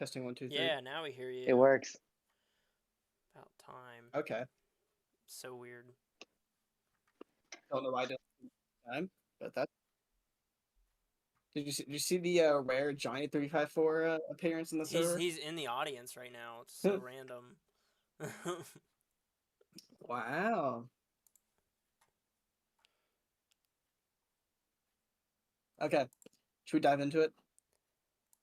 Testing 1, 2, 3. Yeah, now we hear It you. works. About time. Okay. So weird. Don't know why I don't time, but that. Did you see the rare Johnny 354 appearance in the server? He's in the audience right now. It's so random. Wow. Okay. Should we dive into it?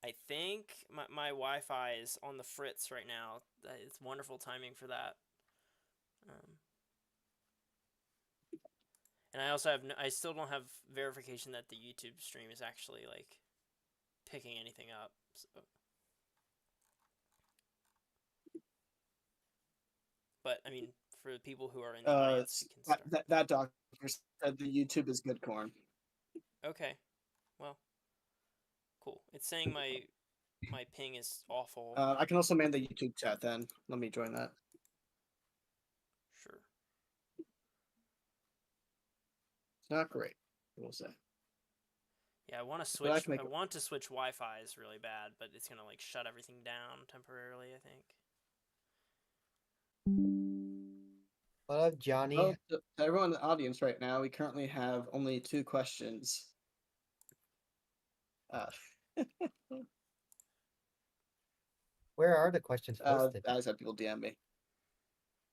I think my Wi-Fi is on the fritz right now. It's wonderful timing for that. And I also I still don't have verification that the YouTube stream is actually like picking anything up. So. But I mean, for the people who are in the audience, we can start. That doctor said the YouTube is good corn. Okay, well, cool. It's saying my ping is awful. I can also man the YouTube chat then. Let me join that. Sure. It's not great, we'll say. Yeah, I want to switch. I want to switch Wi-Fi's really bad, but it's gonna like shut everything down temporarily, I think. What up, Johnny? Well, to everyone in the audience right now, we currently have only 2 questions. Where are the questions posted? I just have people DM me.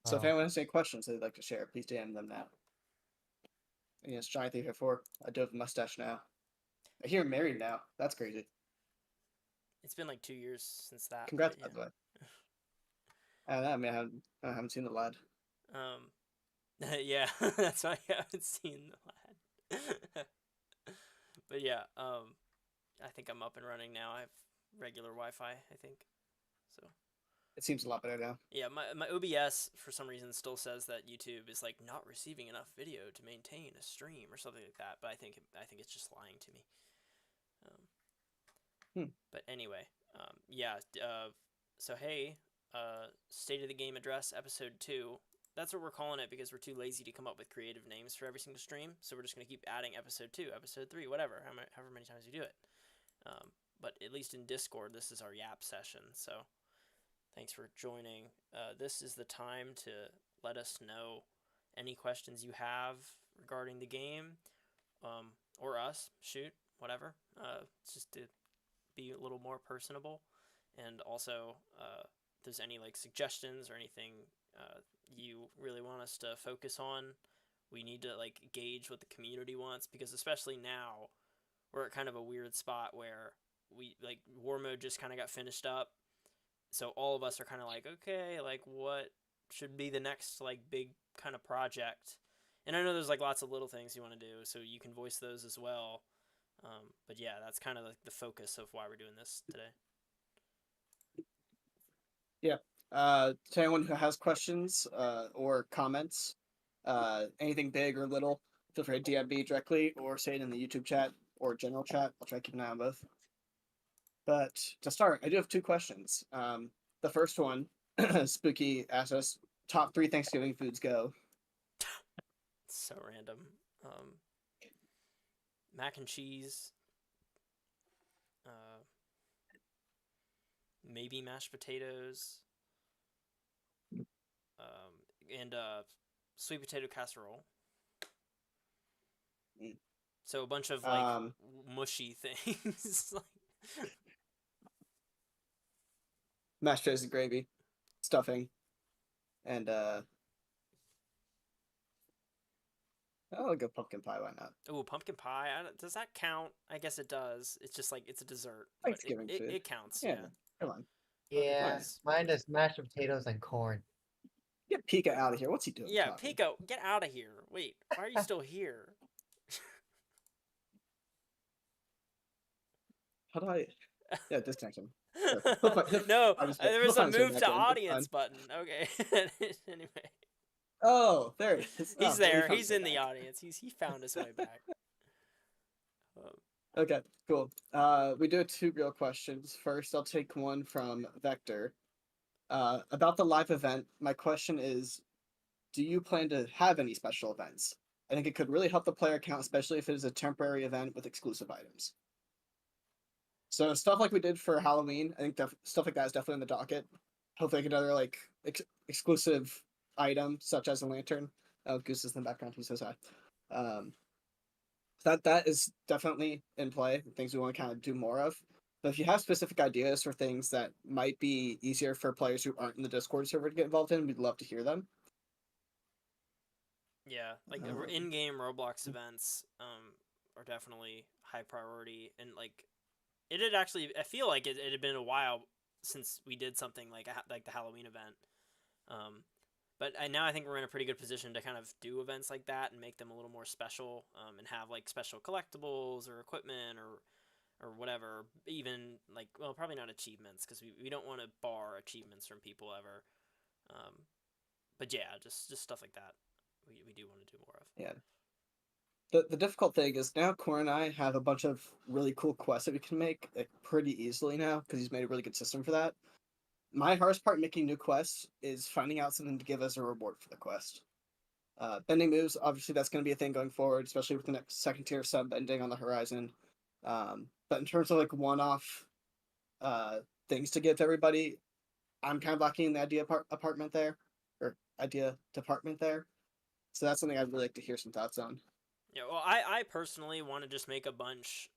So if anyone has any questions they'd like to share, please DM them now. Yes, Johnny 354. I do have a mustache now. I hear I'm married now. That's crazy. It's been like 2 years since that. Congrats, by the way. I mean, I haven't seen the lad. Yeah, that's why I haven't seen the lad. But yeah, I think I'm up and running now. I have regular Wi-Fi, I think. So. It seems a lot better now. Yeah, my OBS for some reason still says that YouTube is like not receiving enough video to maintain a stream or something like that. But I think it's just lying to me. But anyway, yeah. So hey, State of the Game Address episode 2. That's what we're calling it because we're too lazy to come up with creative names for every single stream. So we're just gonna keep adding episode 2, episode 3, whatever, however many times we do it. But at least in Discord, this is our Yap session. So. Thanks for joining. This is the time to let us know any questions you have regarding the game, or us. Shoot, whatever. Just to be a little more personable, and also if there's any like suggestions or anything you really want us to focus on, we need to like gauge what the community wants because especially now we're at kind of a weird spot where we like war mode just kind of got finished up. So all of us are kind of like, okay, like what should be the next like big kind of project? And I know there's like lots of little things you want to do, so you can voice those as well. But yeah, that's kind of like the focus of why we're doing this today. Yeah. To anyone who has questions or comments, anything big or little, feel free to DM me directly or say it in the YouTube chat or general chat. I'll try to keep an eye on both. But to start, I do have 2 questions. The first one, Spooky asked us, top 3 Thanksgiving foods go. So random. Mac and cheese. Maybe mashed potatoes. And sweet potato casserole. So a bunch of like mushy things. Mashed potatoes and gravy, stuffing, and I'll go pumpkin pie. Why not? Oh, pumpkin pie. Does that count? I guess it does. It's just like it's a dessert. Thanksgiving food. It counts. Yeah. Come on. Yeah, mine is mashed potatoes and corn. Get Pika out of here. What's he doing? Yeah, Pika, get out of here. Wait, why are you still here? How do I? Yeah, disconnect him. No, there was a move to audience button. Okay. Anyway. Oh, there he is. He's there. He's in the audience. He found his way back. Okay, cool. We do have 2 real questions. First, I'll take one from Vector. About the live event, my question is, do you plan to have any special events? I think it could really help the player count, especially if it is a temporary event with exclusive items. So stuff like we did for Halloween, I think stuff like that is definitely in the docket. Hopefully, like another like exclusive item such as a lantern. Oh, Goose is in the background. He says hi. Um, that is definitely in play. Things we want to kind of do more of. But if you have specific ideas for things that might be easier for players who aren't in the Discord server to get involved in, we'd love to hear them. Yeah, like Um, in-game Roblox events are definitely high priority, and like it had actually, I feel like it had been a while since we did something like the Halloween event. But now I think we're in a pretty good position to kind of do events like that and make them a little more special, and have like special collectibles or equipment or whatever. Even like, well, probably not achievements, because we don't want to bar achievements from people ever. But yeah, just stuff like that. We do want to do more of. yeah. The difficult thing is now Core and I have a bunch of really cool quests that we can make like, pretty easily now because he's made a really good system for that. My hardest part making new quests is finding out something to give us a reward for the quest. Bending moves, obviously, that's going to be a thing going forward, especially with the next second tier sub bending on the horizon. But in terms of like one-off things to give to everybody, I'm kind of lacking in the idea apartment there, or idea department there. So that's something I'd really like to hear some thoughts on. Yeah, well, I personally want to just make a bunch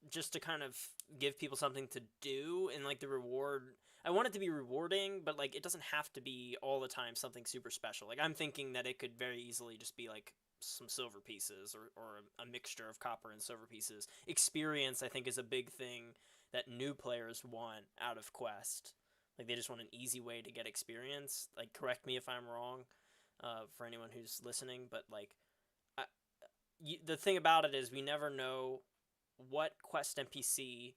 just to kind of give people something to do, and like the reward. I want it to be rewarding, but like it doesn't have to be all the time something super special. Like I'm thinking that it could very easily just be like some silver pieces, or a mixture of copper and silver pieces. Experience, I think, is a big thing that new players want out of Quest. Like they just want an easy way to get experience. Like correct me if I'm wrong, for anyone who's listening, but like the thing about it is we never know what quest NPC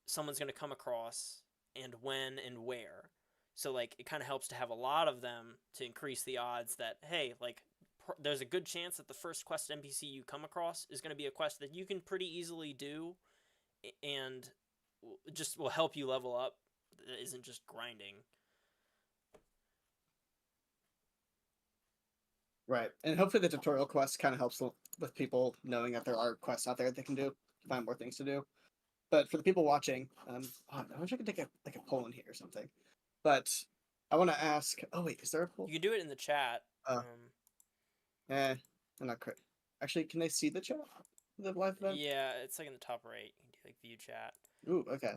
someone's going to come across and when and where. So like it kind of helps to have a lot of them to increase the odds that hey, like there's a good chance that the first quest NPC you come across is going to be a quest that you can pretty easily do and just will help you level up. That isn't just grinding. Right, and hopefully the tutorial quest kind of helps with people knowing that there are quests out there they can do to find more things to do. But for the people watching, I wish I could take a poll in here or something. But I want to ask. Oh wait, is there a poll? You can do it in the chat. I'm not correct. Actually, can they see the chat? The live event? Yeah, it's like in the top right. You can do like view chat. Ooh, okay.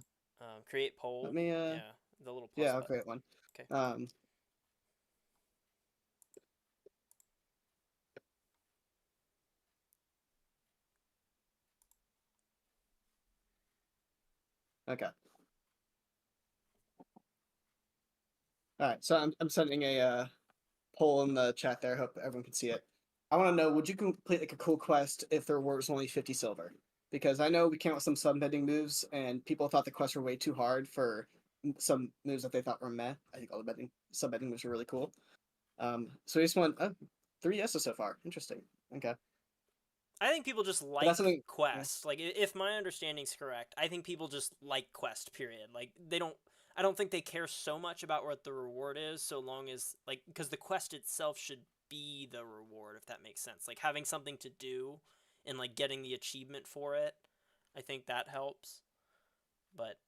Create poll. Let me. Yeah, the little plus Yeah, I'll button. create one. Okay. Okay. All right. So I'm sending a poll in the chat there. Hope everyone can see it. I want to know: would you complete like a cool quest if the reward was only 50 silver? Because I know we came up with some sub-bending moves, and people thought the quests were way too hard for some moves that they thought were meh. I think all the sub-bending moves were really cool. So we just want 3 yeses so far. Interesting. Okay. I think people just like Quest. Yeah. Like, if my understanding's correct, I think people just like Quest, period. Like, they don't... I don't think they care so much about what the reward is, so long as... Like, because the quest itself should be the reward, if that makes sense. Like, having something to do and, like, getting the achievement for it, I think that helps. But,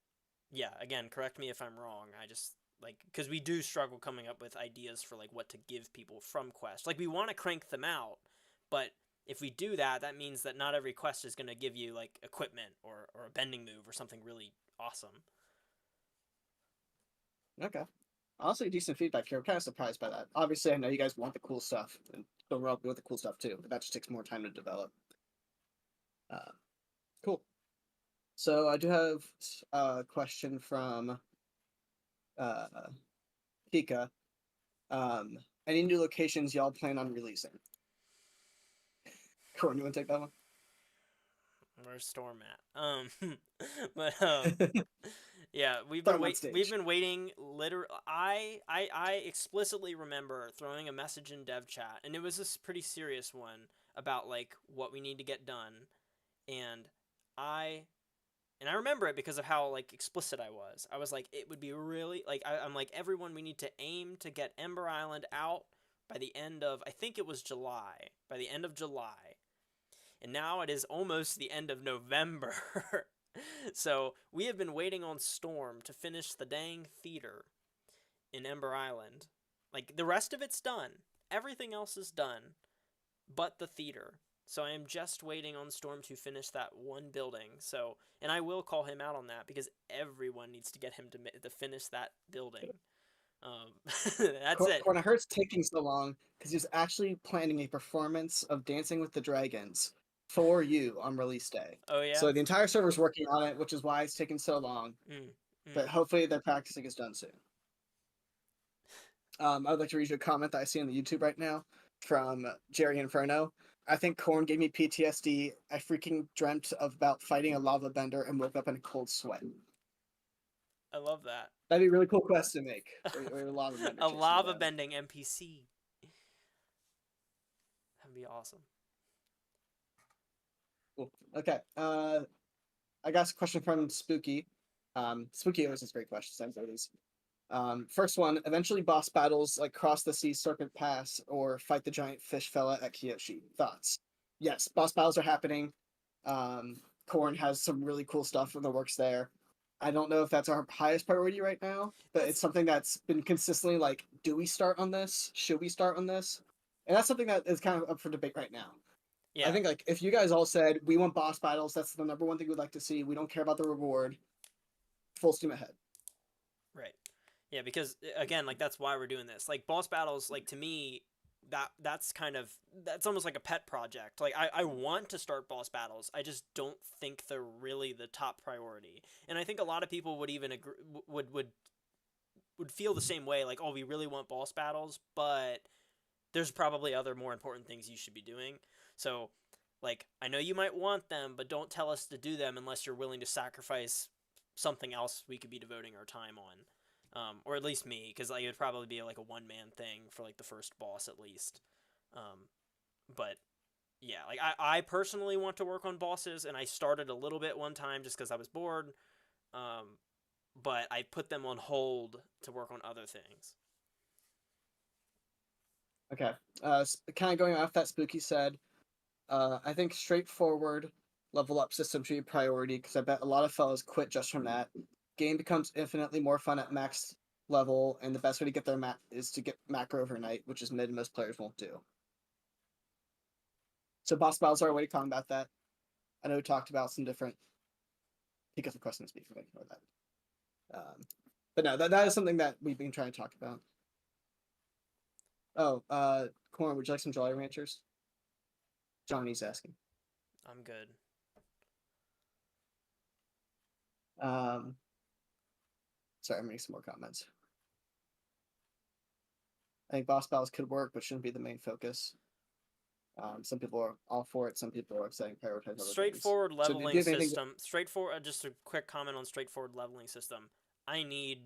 yeah, again, correct me if I'm wrong. I just... Like, because we do struggle coming up with ideas for, like, what to give people from Quest. Like, we want to crank them out, but... If we do that, that means that not every quest is going to give you, like, equipment or a bending move or something really awesome. Okay. Honestly, decent feedback here. I'm kind of surprised by that. Obviously, I know you guys want the cool stuff, and don't wrong with the cool stuff too, but that just takes more time to develop. Cool. So I do have a question from Pika. Any new locations y'all plan on releasing? Corin, you want to take that one? Where's Storm at? But yeah, we've been waiting. Literally, I explicitly remember throwing a message in dev chat, and it was a pretty serious one about like what we need to get done, and I remember it because of how like explicit I was. I was like, it would be really like I'm like, everyone, we need to aim to get Ember Island out by the end of, I think it was July. By the end of July. And now it is almost the end of November. So we have been waiting on Storm to finish the dang theater in Ember Island. Like, the rest of it's done. Everything else is done, but the theater. So I am just waiting on Storm to finish that one building. So, and I will call him out on that because everyone needs to get him to finish that building. That's it. Corner Hurt's taking so long because he's actually planning a performance of Dancing with the Dragons for you on release day. Oh yeah. So the entire server's working on it, which is why it's taking so long. But hopefully their practicing is done soon. I would like to read you a comment that I see on the YouTube right now from Jerry Inferno. I think Corn gave me PTSD. I freaking dreamt about fighting a lava bender and woke up in a cold sweat. I love that. That'd be a really cool quest to make. Or a lava bender. A lava bending NPC. That'd be awesome. Cool. Okay. I got a question from Spooky. Spooky always has great questions. I'm always. First one, eventually boss battles like Cross the Sea Serpent Pass or fight the giant fish fella at Kyoshi. Thoughts? Yes, boss battles are happening. Corn has some really cool stuff in the works there. I don't know if that's our highest priority right now, but it's something that's been consistently like, do we start on this? Should we start on this? And that's something that is kind of up for debate right now. Yeah. I think like if you guys all said we want boss battles, that's the number one thing we'd like to see. We don't care about the reward. Full steam ahead. Right. Yeah, because again, like that's why we're doing this. Like boss battles, like to me, that's almost like a pet project. Like I want to start boss battles. I just don't think they're really the top priority. And I think a lot of people would even agree, would feel the same way. Like, oh, we really want boss battles, but there's probably other more important things you should be doing. So, like, I know you might want them, but don't tell us to do them unless you're willing to sacrifice something else we could be devoting our time on. Or at least me, because like, it would probably be like a one-man thing for like the first boss at least. But yeah, like I personally want to work on bosses, and I started a little bit one time just because I was bored. But I put them on hold to work on other things. Okay. Kind of going off that Spooky said, I think straightforward level up system should be a priority because I bet a lot of fellows quit just from that. Game becomes infinitely more fun at max level, and the best way to get there is to get macro overnight, which is mid most players won't do. So boss battles are a way to combat that. I know we talked about some different. He gets a question to speak for that. But no, that is something that we've been trying to talk about. Oh, Corn, would you like some Jolly Ranchers? Johnny's asking. I'm good. Sorry, I'm reading some more comments. I think boss battles could work, but shouldn't be the main focus. Some people are all for it. Some people are saying prioritize other straightforward things. leveling system. Straightforward. Just a quick comment on straightforward leveling system. I need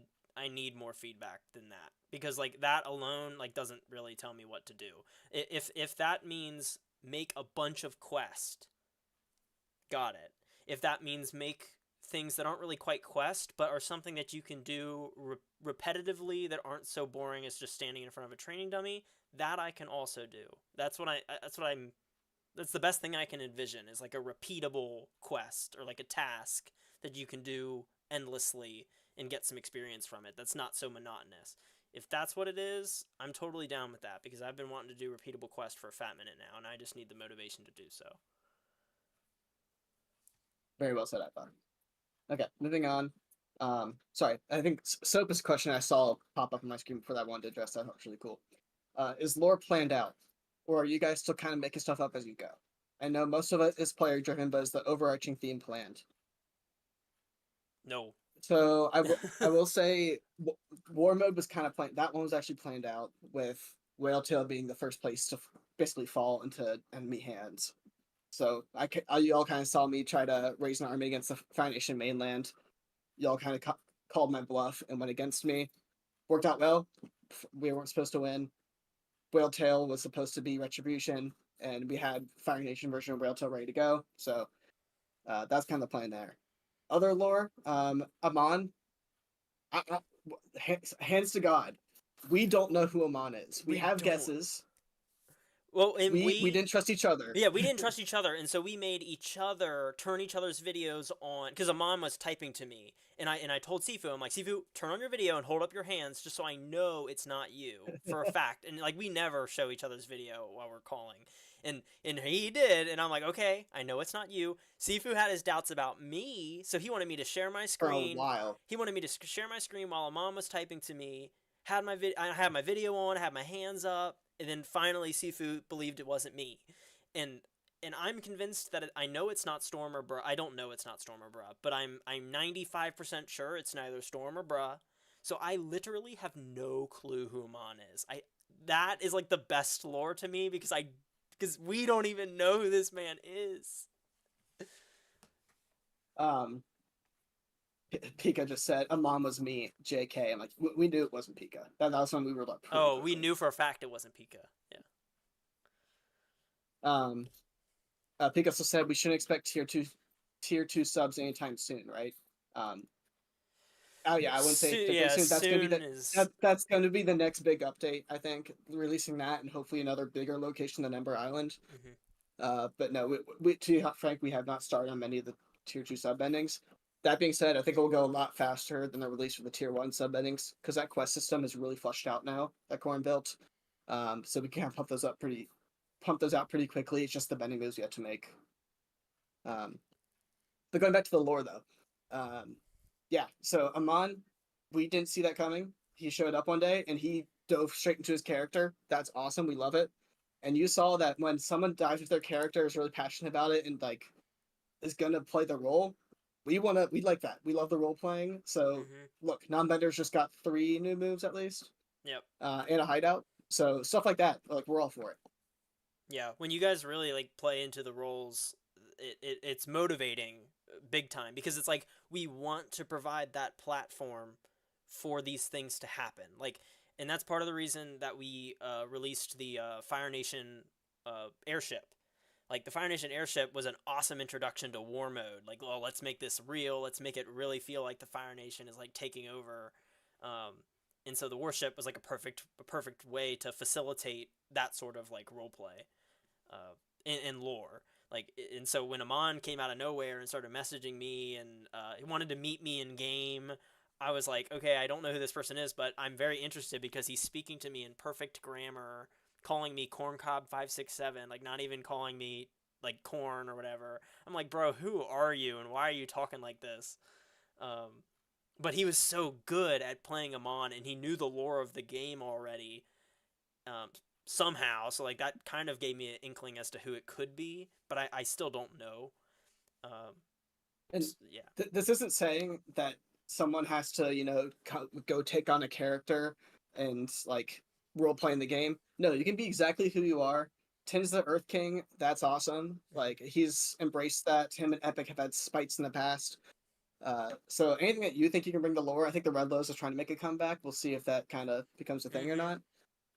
more feedback than that, because like that alone like doesn't really tell me what to do. If that means make a bunch of quests, got it. If that means make things that aren't really quite quest but are something that you can do repetitively that aren't so boring as just standing in front of a training dummy, that I can also do. That's the best thing I can envision, is like a repeatable quest or like a task that you can do endlessly and get some experience from it that's not so monotonous. If that's what it is, I'm totally down with that, because I've been wanting to do repeatable quests for a fat minute now, and I just need the motivation to do so. Very well said, I thought. Okay, moving on. Sorry, I think Soap is a question I saw pop up on my screen before that I wanted to address. That was really cool. Is lore planned out, or are you guys still kind of making stuff up as you go? I know most of it is player driven, but is the overarching theme planned? No. So I will say War Mode was kind of planned. That one was actually planned out, with Whaletail being the first place to basically fall into enemy hands. So you all kind of saw me try to raise an army against the Fire Nation mainland. Y'all kind of called my bluff and went against me. Worked out well. We weren't supposed to win. Whaletail was supposed to be Retribution, and we had Fire Nation version of Whaletail ready to go. So that's kind of the plan there. Other lore, Amon. Hands to God, we don't know who Amon is. We have guesses. Well, and we didn't trust each other. Yeah, we didn't trust each other, and so we made each other turn each other's videos on because Amon was typing to me, and I told Sifu, I'm like, Sifu, turn on your video and hold up your hands just so I know it's not you for a fact. And like we never show each other's video while we're calling, and he did, and I'm like, okay, I know it's not you. Sifu had his doubts about me, so he wanted me to share my For a screen. while. He wanted me to share my screen while Amon was typing to me. I had my video on, I had my hands up, and then finally Sifu believed it wasn't me, and I'm convinced that I know it's not Storm or Bruh. I don't know it's not Storm or Bruh, but I'm 95% sure it's neither Storm or Bruh. So I literally have no clue who Amon is. That is like the best lore to me because we don't even know who this man is. Pika just said Amon was me, JK. I'm like, we knew it wasn't Pika. That was when we were like. Oh, we knew for a fact it wasn't Pika. Yeah. Pika also said we shouldn't expect tier two subs anytime soon, right? Oh yeah, I wouldn't say soon. That's gonna be that's going to be the next big update. I think releasing that and hopefully another bigger location than Ember Island. Mm-hmm. But no, to be frank, we have not started on many of the tier two sub endings. That being said, I think it will go a lot faster than the release for the tier one sub endings because that quest system is really flushed out now that Corn built. So we can pump those out pretty quickly. It's just the bending moves you have to make. But going back to the lore though, yeah. So Amon, we didn't see that coming. He showed up one day and he dove straight into his character. That's awesome. We love it. And you saw that when someone dives with their character, is really passionate about it, and like is gonna play the role. We like that. We love the role playing. So look, non-benders just got 3 new moves at least. Yep. And a hideout. So stuff like that. Like we're all for it. Yeah, when you guys really like play into the roles, it's motivating big time because it's like we want to provide that platform for these things to happen. Like, and that's part of the reason that we released the Fire Nation airship. Like the Fire Nation airship was an awesome introduction to war mode. Like, oh, let's make this real. Let's make it really feel like the Fire Nation is like taking over. And so the warship was like a perfect way to facilitate that sort of like role play, in lore. Like, and so when Amon came out of nowhere and started messaging me and he wanted to meet me in game, I was like, okay, I don't know who this person is, but I'm very interested because he's speaking to me in perfect grammar, calling me Corncob567, like not even calling me like corn or whatever. I'm like, bro, who are you and why are you talking like this? But he was so good at playing Amon and he knew the lore of the game already. Somehow, so like that kind of gave me an inkling as to who it could be, but I still don't know. And yeah, this isn't saying that someone has to go take on a character and like role play in the game. No, you can be exactly who you are. Tin's the Earth King. That's awesome. Like he's embraced that. Him and Epic have had spites in the past. So anything that you think you can bring to lore, I think the Red Lows is trying to make a comeback. We'll see if that kind of becomes a thing or not.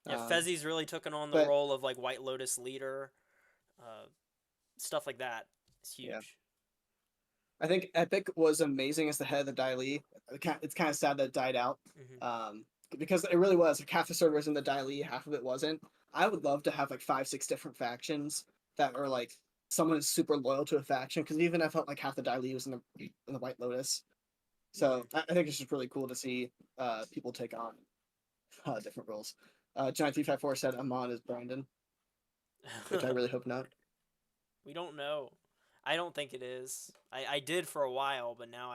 Yeah, Fezzi's really taken on the role of like White Lotus leader, stuff like that. It's huge. Yeah. I think Epic was amazing as the head of the Dai Li. It's kind of sad that it died out, because it really was. Like, half the server was in the Dai Li, half of it wasn't. I would love to have like 5-6 different factions that are like someone is super loyal to a faction. Because even I felt like half the Dai Li was in the White Lotus. So I think it's just really cool to see people take on different roles. Giant354 said Amon is Brandon, which I really hope not. We don't know. I don't think it is. I did for a while, but now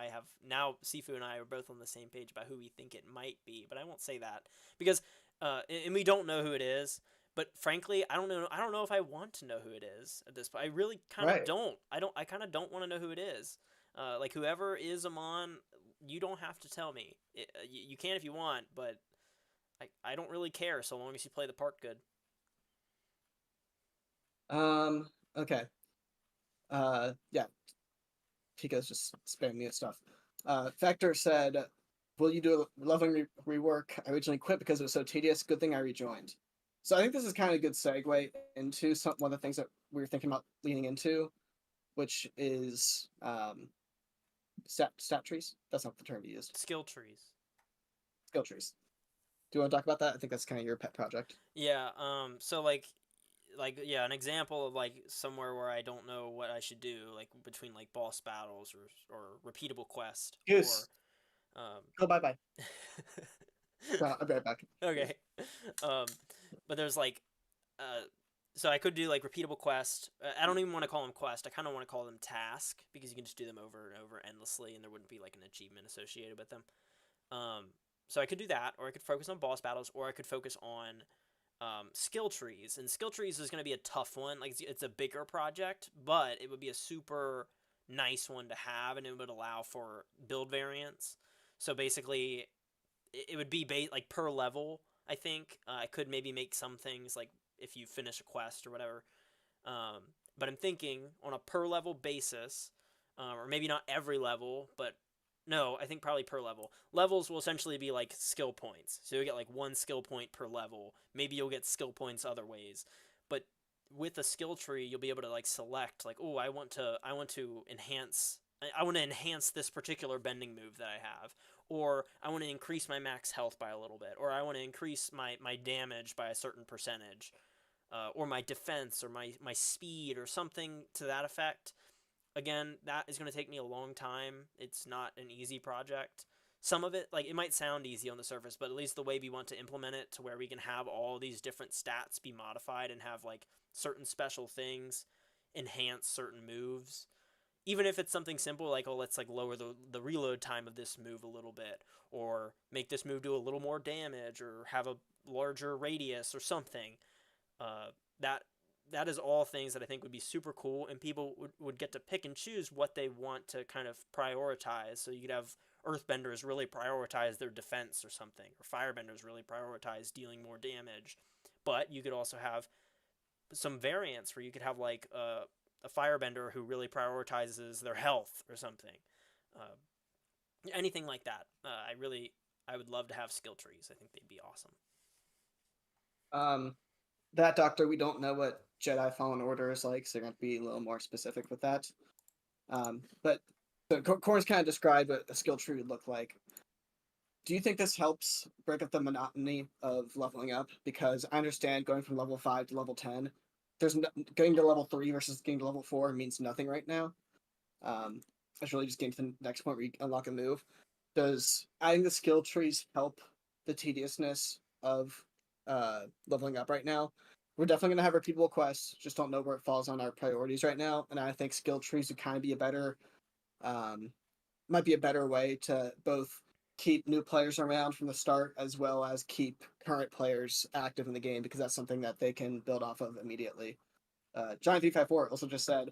Sifu and I are both on the same page about who we think it might be, but I won't say that because and we don't know who it is. But frankly, I don't know if I want to know who it is at this point. I really kind of don't. I kind of don't want to know who it is. Like whoever is Amon, you don't have to tell me. You can if you want, but I don't really care so long as you play the part good. Okay. Yeah. Pika's just spamming me with stuff. Factor said, will you do a loving rework? I originally quit because it was so tedious. Good thing I rejoined. So I think this is kind of a good segue into one of the things that we were thinking about leaning into, which is stat trees. That's not the term you used. Skill trees. Skill trees. Do you want to talk about that? I think that's kind of your pet project. Yeah. So like, an example of like somewhere where I don't know what I should do, like between like boss battles or repeatable quest or Goose, um go bye. I'll be right back. okay. um but there's like uh so I could do like repeatable quest. I don't even want to call them quest. I kind of want to call them task because you can just do them over and over endlessly and there wouldn't be like an achievement associated with them. Um so I could do that, or I could focus on boss battles, or I could focus on skill trees. And skill trees is going to be a tough one. Like it's a bigger project, but it would be a super nice one to have, and it would allow for build variants. So basically, it would be like per level. I think I could maybe make some things like if you finish a quest or whatever. Um, but I'm thinking on a per level basis, or maybe not every level, but no, I think probably per level. Levels will essentially be like skill points. So you'll get like one skill point per level. Maybe you'll get skill points other ways. But with a skill tree, you'll be able to like select like, oh, I want to enhance this particular bending move that I have, or I want to increase my max health by a little bit, or I want to increase my damage by a certain percentage, or my defense, or my speed, or something to that effect. Again, that is going to take me a long time. It's not an easy project. Some of it, like, it might sound easy on the surface, but at least the way we want to implement it to where we can have all these different stats be modified and have, like, certain special things enhance certain moves. Even if it's something simple, like, oh, let's, like, lower the reload time of this move a little bit, or make this move do a little more damage, or have a larger radius, or something. That that is all things that I think would be super cool, and people would get to pick and choose what they want to kind of prioritize. So you could have earthbenders really prioritize their defense or something, or firebenders really prioritize dealing more damage. But you could also have some variants where you could have like a firebender who really prioritizes their health or something. Uh, Anything like that. I would love to have skill trees. I think they'd be awesome. That doctor, we don't know what Jedi Fallen Order is like, so they're going to be a little more specific with that. But so Corn's kind of described what a skill tree would look like. Do you think this helps break up the monotony of leveling up? Because I understand going from level 5 to level 10, getting to level 3 versus getting to level 4 means nothing right now. It's really just getting to the next point where you unlock a move. Does adding the skill trees help the tediousness of leveling up right now? We're definitely going to have repeatable quests, just don't know where it falls on our priorities right now. And I think skill trees would kind of be might be a better way to both keep new players around from the start as well as keep current players active in the game, because that's something that they can build off of immediately. Johnny354 also just said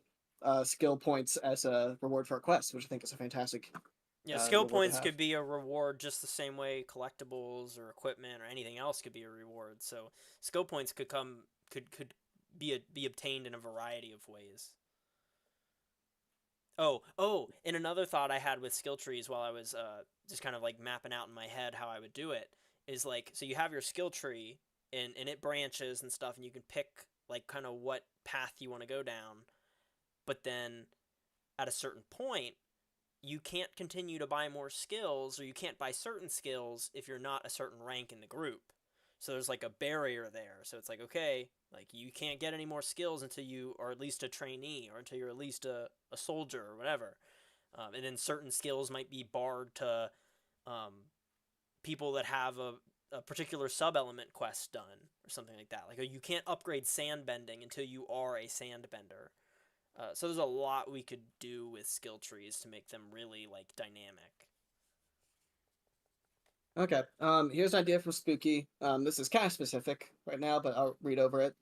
skill points as a reward for a quest, which I think is a fantastic Yeah, skill reward to points have. could be a reward just the same way collectibles or equipment or anything else could be a reward. So skill points could be obtained in a variety of ways. And another thought I had with skill trees while I was just kind of like mapping out in my head how I would do it is like, so you have your skill tree and it branches and stuff, and you can pick like kind of what path you want to go down, but then at a certain point you can't continue to buy more skills, or you can't buy certain skills if you're not a certain rank in the group. So there's like a barrier there. So it's like, okay, like you can't get any more skills until you are at least a trainee, or until you're at least a soldier or whatever. And then certain skills might be barred to people that have a particular sub-element quest done or something like that. Like you can't upgrade sand bending until you are a sand bender. So there's a lot we could do with skill trees to make them really like dynamic. Okay. Here's an idea from Spooky. This is kind of specific right now, but I'll read over it.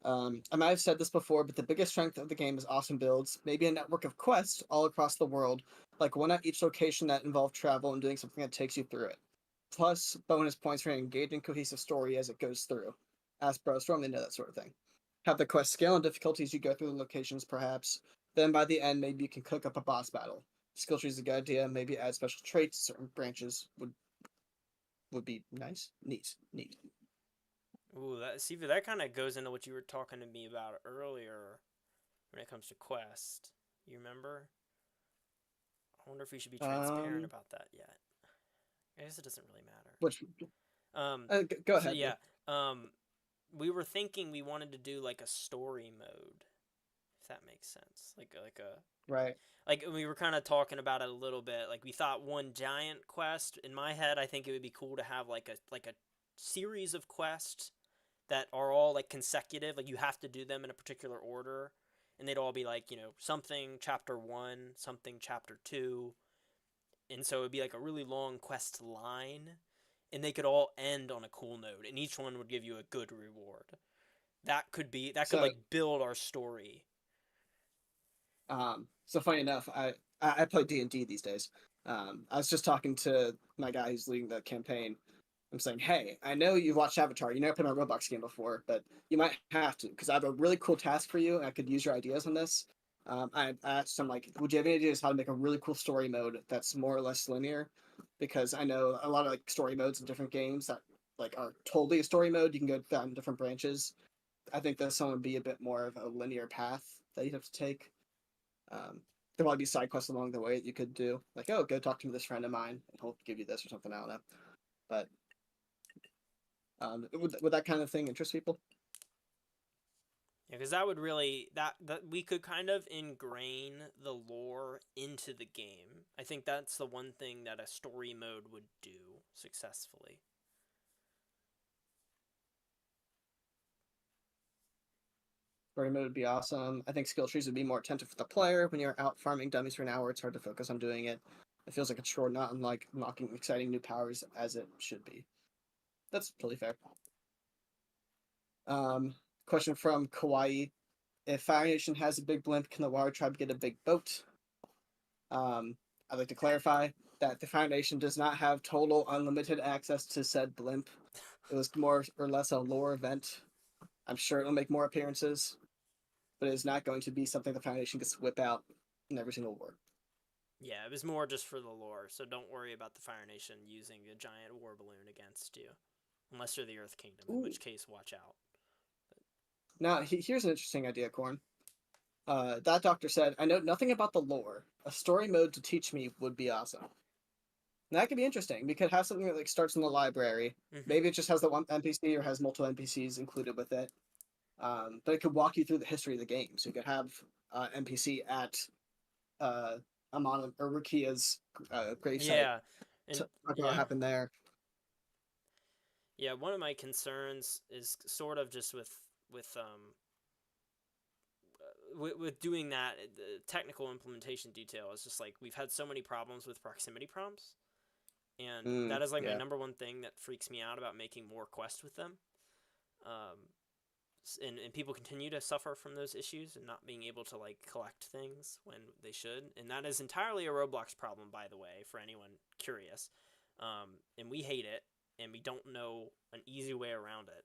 I might have said this before, but the biggest strength of the game is awesome builds. Maybe a network of quests all across the world, like one at each location that involve travel and doing something that takes you through it. Plus, bonus points for an engaging, cohesive story as it goes through. Ask Brostorm, they know that sort of thing. Have the quest scale and difficulty as you go through the locations, perhaps. Then by the end, maybe you can cook up a boss battle. Skill trees is a good idea. Maybe add special traits. Certain branches would be nice. Neat. Ooh, that kind of goes into what you were talking to me about earlier when it comes to quest. You remember? I wonder if we should be transparent about that yet. I guess it doesn't really matter. Which Um, go so ahead. yeah, we were thinking we wanted to do like a story mode, if that makes sense. Like a Right. like we were kind of talking about it a little bit. Like we thought one giant quest. In my head, I think it would be cool to have like a series of quests that are all like consecutive. Like you have to do them in a particular order, and they'd all be like something chapter 1, something chapter 2, and so it'd be like a really long quest line, and they could all end on a cool note, and each one would give you a good reward. That could So like build our story. so funny enough, I play D&D these days. I was just talking to my guy who's leading the campaign. I'm saying, hey, I know you've watched Avatar. You never played my Roblox game before, but you might have to because I have a really cool task for you, and I could use your ideas on this. I asked him like, would you have any ideas how to make a really cool story mode that's more or less linear? Because I know a lot of like story modes in different games that like are totally a story mode. You can go down different branches. I think this one would be a bit more of a linear path that you'd have to take. There might be side quests along the way that you could do, like, oh, go talk to this friend of mine, and he'll give you this or something. I don't know, but would that kind of thing interest people? Yeah, because that would really that we could kind of ingrain the lore into the game. I think that's the one thing that a story mode would do successfully. Story mode would be awesome. I think skill trees would be more attentive for the player. When you're out farming dummies for an hour, it's hard to focus on doing it. It feels like a chore, not unlike unlocking exciting new powers as it should be. That's totally fair. Question from Kawaii: if Fire Nation has a big blimp, can the Water Tribe get a big boat? I'd like to clarify that the Foundation does not have total unlimited access to said blimp. It was more or less a lore event. I'm sure it'll make more appearances, but it's not going to be something the Foundation gets to whip out in every single war. Yeah, it was more just for the lore, so don't worry about the Fire Nation using a giant war balloon against you. Unless you're the Earth Kingdom, in which case, watch out. Now, here's an interesting idea, Corn. That doctor said, I know nothing about the lore. A story mode to teach me would be awesome. And that could be interesting. We could have something that like starts in the library. Mm-hmm. Maybe it just has the one NPC or has multiple NPCs included with it. But it could walk you through the history of the game. So you could have NPC at Amon or Rukia's gravesite. Yeah, and Talk about what happened there. Yeah, one of my concerns is sort of just with doing that. The technical implementation detail is just like we've had so many problems with proximity prompts, and that is like my number one thing that freaks me out about making more quests with them. And people continue to suffer from those issues and not being able to like collect things when they should, and that is entirely a Roblox problem, by the way, for anyone curious. And we hate it, and we don't know an easy way around it.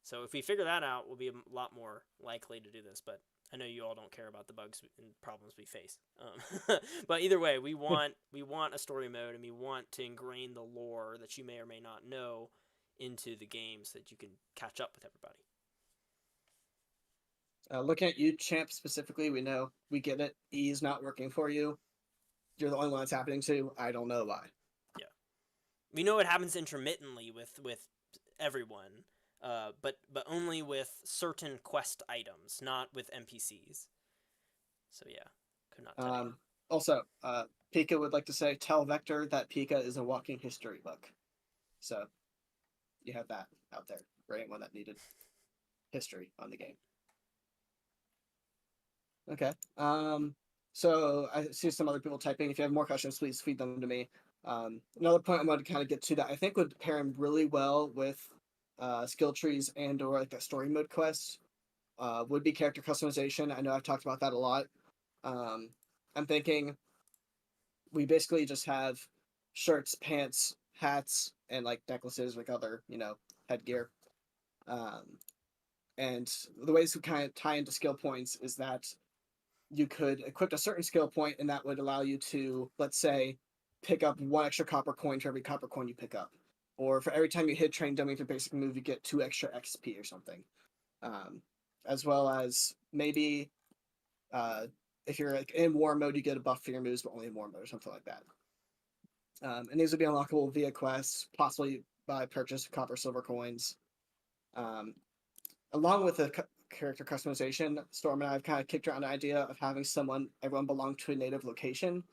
So if we figure that out, we'll be a lot more likely to do this. But I know you all don't care about the bugs and problems we face. But either way, we want a story mode, and we want to ingrain the lore that you may or may not know into the game so that you can catch up with everybody. Looking at you, Champ, specifically, we know, we get it. E is not working for you. You're the only one it's happening to. I don't know why. Yeah. We know it happens intermittently with everyone, but only with certain quest items, not with NPCs. So yeah, could not tell you. Also, Pika would like to say, tell Vector that Pika is a walking history book. So you have that out there for anyone that needed history on the game. Okay. So I see some other people typing. If you have more questions, please feed them to me. Another point I'm going to kind of get to that I think would pair him really well with skill trees and or like a story mode quest would be character customization. I know I've talked about that a lot. I'm thinking we basically just have shirts, pants, hats, and like necklaces, like other headgear. And the ways to kind of tie into skill points is that you could equip a certain skill point, and that would allow you to, let's say, pick up 1 extra copper coin for every copper coin you pick up. Or for every time you hit train dummy with your basic move, you get 2 extra XP or something. As well as maybe if you're like in war mode, you get a buff for your moves, but only in war mode or something like that. And these would be unlockable via quests, possibly by purchase of copper silver coins. along with the character customization, Storm and I have kind of kicked around the idea of having everyone belong to a native location,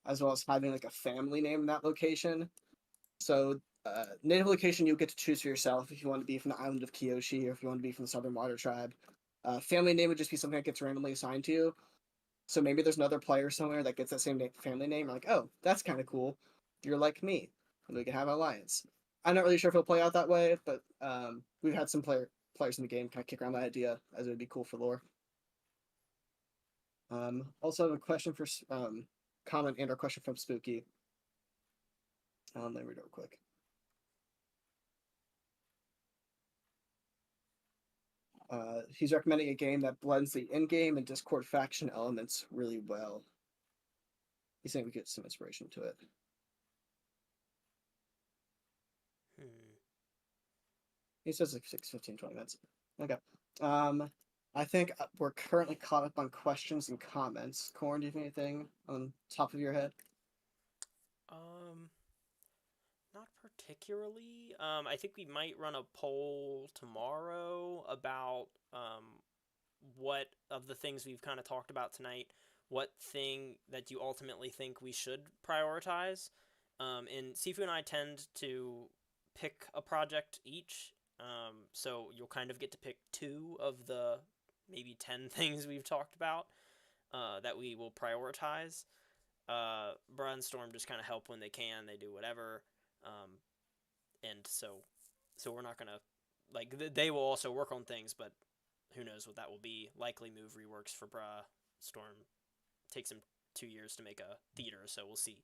as well as having like a family name in that location. So, native location you get to choose for yourself if you want to be from the island of Kyoshi or if you want to be from the Southern Water Tribe. Family name would just be something that gets randomly assigned to you. So maybe there's another player somewhere that gets that same family name. You're like, oh, that's kind of cool. You're like me, and we can have an alliance. I'm not really sure if it'll play out that way, but we've had some players in the game kind of kick around that idea as it would be cool for lore. Also, have a question for comment and or question from Spooky. Let me read it real quick. He's recommending a game that blends the in-game and Discord faction elements really well. He's saying we get some inspiration to it. He says like 6, 15, 20 minutes. Okay. I think we're currently caught up on questions and comments. Corn, do you have anything on top of your head? Not particularly. I think we might run a poll tomorrow about what of the things we've kind of talked about tonight, what thing that you ultimately think we should prioritize. And Sifu and I tend to pick a project each, so you'll kind of get to pick 2 of the maybe 10 things we've talked about that we will prioritize. Bra and Storm just kind of help when they can. They do whatever. And so we're not gonna like they will also work on things, but who knows what that will be. Likely move reworks for Bra. Storm takes him 2 years to make a theater, so we'll see.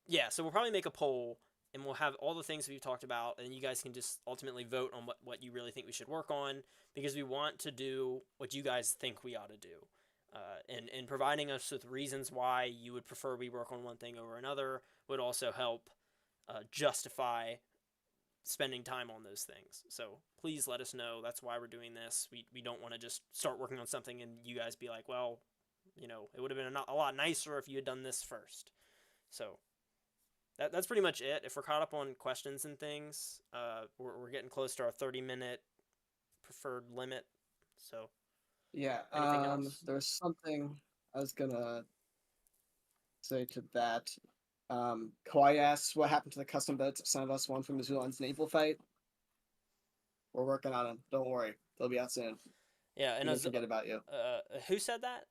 Yeah, so we'll probably make a poll and we'll have all the things we've talked about, and you guys can just ultimately vote on what you really think we should work on, because we want to do what you guys think we ought to do. And providing us with reasons why you would prefer we work on one thing over another would also help justify spending time on those things. So please let us know. That's why we're doing this. We don't want to just start working on something and you guys be like, well, you know, it would have been a lot nicer if you had done this first. So that's pretty much it. If we're caught up on questions and things, we're getting close to our 30-minute preferred limit. So yeah, there's something I was gonna say to that. Kawhi asks, what happened to the custom boats that some of us won from Azulon's naval fight? We're working on them. Don't worry. They'll be out soon. Yeah, and forget about you. Who said that?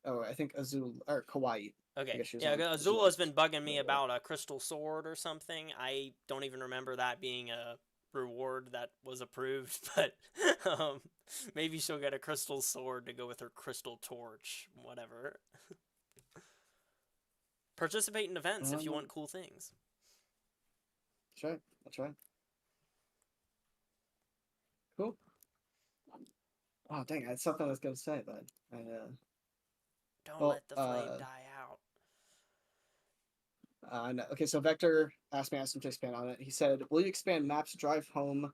Oh, I think Azul or Kawaii. Okay. Yeah, Azula's been bugging me about a crystal sword or something. I don't even remember that being a reward that was approved, but maybe she'll get a crystal sword to go with her crystal torch, whatever. Participate in events if you want cool things. That's right. That's right. Cool. Oh, dang. I had something I was going to say, but Don't let the flame die out. No. Okay, so Vector asked me to expand on it. He said, will you expand maps to drive home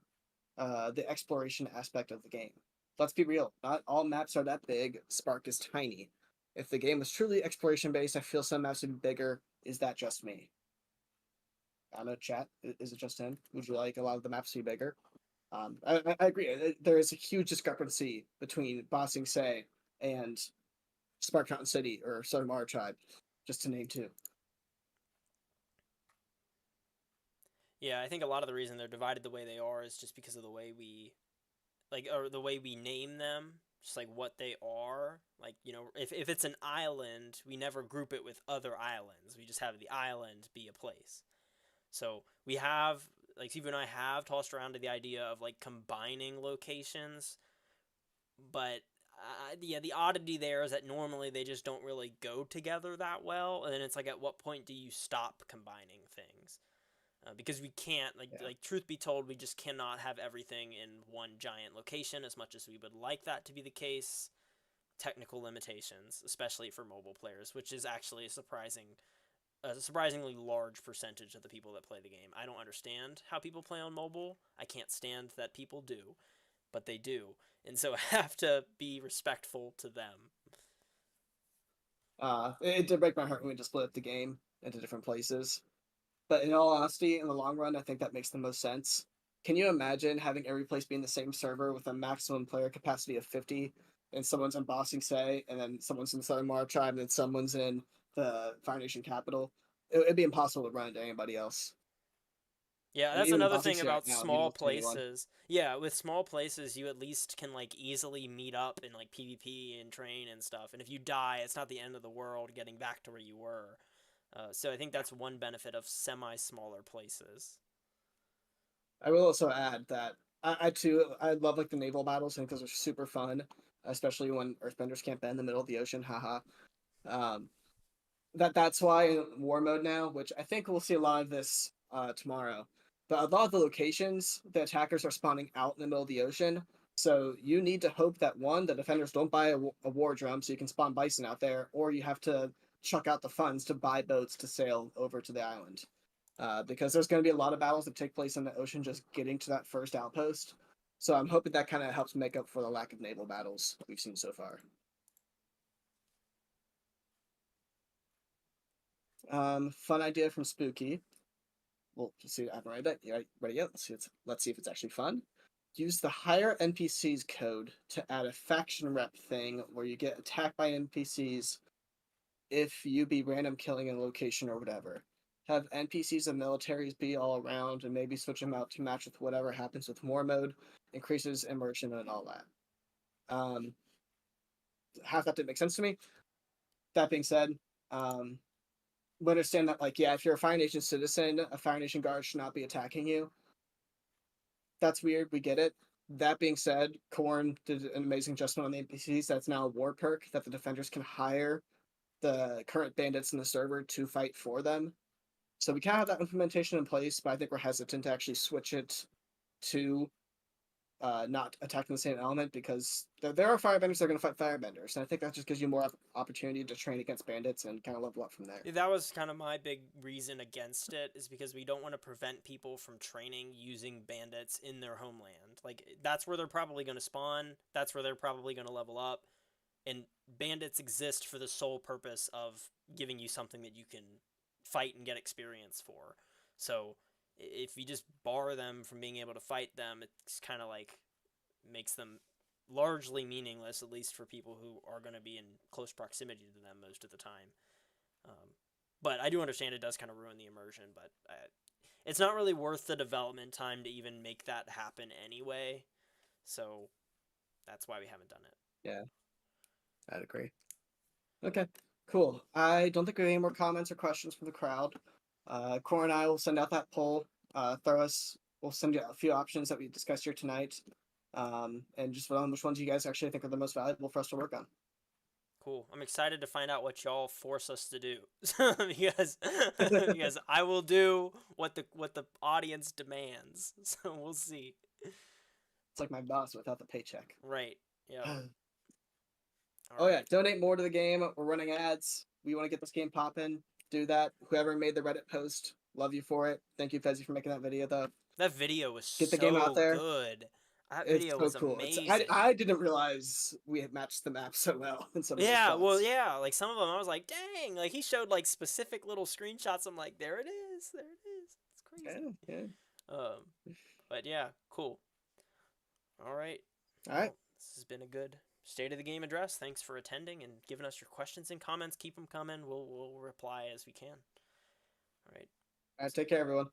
the exploration aspect of the game? Let's be real. Not all maps are that big. Spark is tiny. If the game was truly exploration-based, I feel some maps would be bigger. Is that just me? I don't know, chat. Is it just him? Would you like a lot of the maps to be bigger? I agree. There is a huge discrepancy between Ba Sing Se and Spark Mountain City or Southern Water Tribe, just to name 2. Yeah, I think a lot of the reason they're divided the way they are is just because of the way we, or the way we name them, just like what they are. Like, you know, if it's an island, we never group it with other islands. We just have the island be a place. So we have, like, Steve and I have tossed around to the idea of, like, combining locations. But, yeah, the oddity there is that normally they just don't really go together that well. And then it's like, at what point do you stop combining things? Because we can't, like, truth be told, we just cannot have everything in one giant location as much as we would like that to be the case. Technical limitations, especially for mobile players, which is actually a surprisingly large percentage of the people that play the game. I don't understand how people play on mobile. I can't stand that people do, but they do. And so I have to be respectful to them. It did break my heart when we just split up the game into different places. But in all honesty, in the long run, I think that makes the most sense. can you imagine having every place be in the same server with a maximum player capacity of 50, and someone's in Bossing Say, and then someone's in the Southern Mara Tribe, and then someone's in the Fire Nation capital? It'd be impossible to run into anybody else. Yeah, And that's even in another Bossing thing Say right about now, you small don't see anyone. places. Yeah, with small places, you at least can like easily meet up and like PvP and train and stuff. And if you die, it's not the end of the world getting back to where you were. So I think that's one benefit of semi-smaller places. I will also add that I too I love like the naval battles, and because they're super fun, especially when Earthbenders can't bend in the middle of the ocean. Haha. Um, that's why in war mode now, which I think we'll see a lot of this tomorrow. But a lot of the locations, the attackers are spawning out in the middle of the ocean. So you need to hope that one, the defenders don't buy a war drum so you can spawn bison out there, or you have to chuck out the funds to buy boats to sail over to the island. Because there's going to be a lot of battles that take place in the ocean just getting to that first outpost. So I'm hoping that kind of helps make up for the lack of naval battles we've seen so far. Fun idea from Spooky. We'll see. I haven't read that. You ready yet? Let's see if it's actually fun. Use the hire NPCs code to add a faction rep thing where you get attacked by NPCs if you be random killing in a location or whatever. Have NPCs and militaries be all around and maybe switch them out to match with whatever happens with war mode, increases immersion and all that. Half that didn't make sense to me. That being said, we understand that, like, yeah, if you're a Fire Nation citizen, a Fire Nation guard should not be attacking you. That's weird. We get it. That being said, Khorne did an amazing adjustment on the NPCs. That's now a war perk that the defenders can hire the current bandits in the server to fight for them. So we kind of have that implementation in place, but I think we're hesitant to actually switch it to not attacking the same element, because there are firebenders that are going to fight firebenders, and I think that just gives you more opportunity to train against bandits and kind of level up from there. That was kind of my big reason against it, is because we don't want to prevent people from training using bandits in their homeland. Like, that's where they're probably going to spawn, that's where they're probably going to level up, and bandits exist for the sole purpose of giving you something that you can fight and get experience for. So if you just bar them from being able to fight them, it's kind of like makes them largely meaningless, at least for people who are going to be in close proximity to them most of the time. But I do understand it does kind of ruin the immersion, but it's not really worth the development time to even make that happen anyway. So that's why we haven't done it. Yeah, I'd agree. Okay, cool. I don't think we have any more comments or questions from the crowd. Core and I will send out that poll. We'll send you a few options that we discussed here tonight, and just vote on which ones you guys actually think are the most valuable for us to work on. Cool. I'm excited to find out what y'all force us to do, because I will do what the audience demands. So we'll see. It's like my boss without the paycheck. Right. Yeah. Yeah, donate more to the game. We're running ads. We want to get this game popping. Do that. Whoever made the Reddit post, love you for it. Thank you, Fezzy, for making that video, though. That video was Get the game out there. Good. That It's video so was cool. amazing. I didn't realize we had matched the map so well in some of Yeah, those well, spots. yeah, like some of them I was like, dang, like he showed like specific little screenshots. I'm like, there it is. There it is. It's crazy. Yeah. But yeah, cool. All right. All right. Well, this has been a good State of the Game address. Thanks for attending and giving us your questions and comments. Keep them coming. We'll reply as we can. All right. All right. Take care, everyone.